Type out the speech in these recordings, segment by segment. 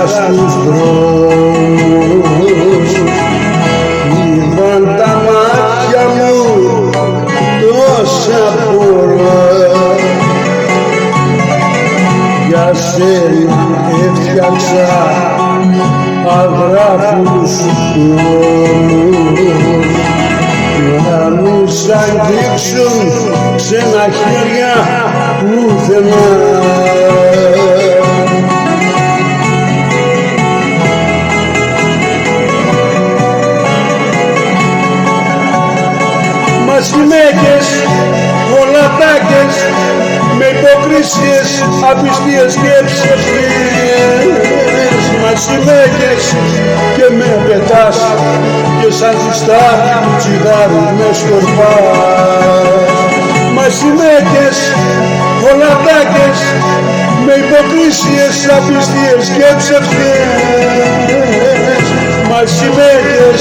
στους δρόμους είδαν τα μάτια μου τόσα πολλά. Για σένα έφτιαξα αγράφους νόμους να μην σ' αγγίξουν ξένα χέρια πουθενά. Μας γυναίκες, γολατάκες, με υποκρίσιες, απιστίες και ψευτίες. Μας γυναίκες και με πετάς και σαν ζυστά τσιγάρι με σκορπάς. Μας γυναίκες, γολατάκες, με υποκρίσιες, απιστίες και ψευτίες. Μας γυναίκες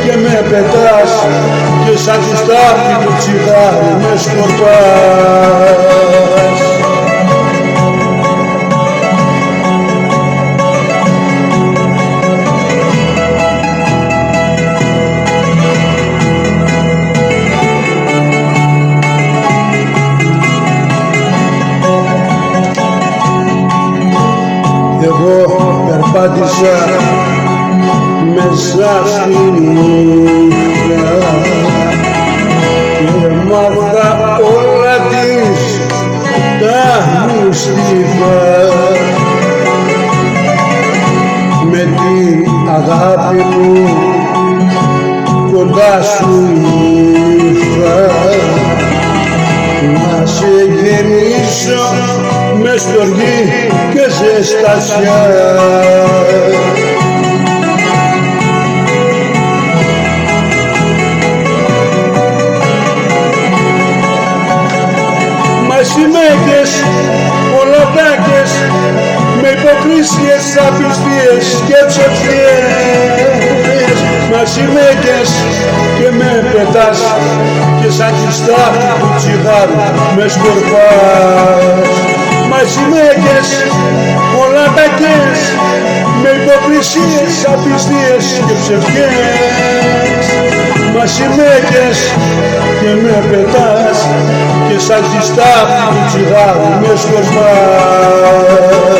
και με πετάς και σαν ζουστάρι του τσιγάρι με σκορπάς. Εγώ περπάτησα μέσα στη νύχτα και μάθα όλα της τα μυστικά. Με την αγάπη μου κοντά σου ήρθα να σε γεννήσω με στοργή και ζεστασιά. Μας γυναίκες, γολατάκες, με υποκρίσιες, απιστίες και ψευτίες. Μας γυναίκες και με πετάς και σαν χιστά του τσιγάρου με σκορπάς. Μας γυναίκες, γολατάκες, με υποκρίσιες, απιστίες και ψευτίες. Μας γυναίκες και με πετάς και σαν ζυστά του τσιγάρου με σκορπάς.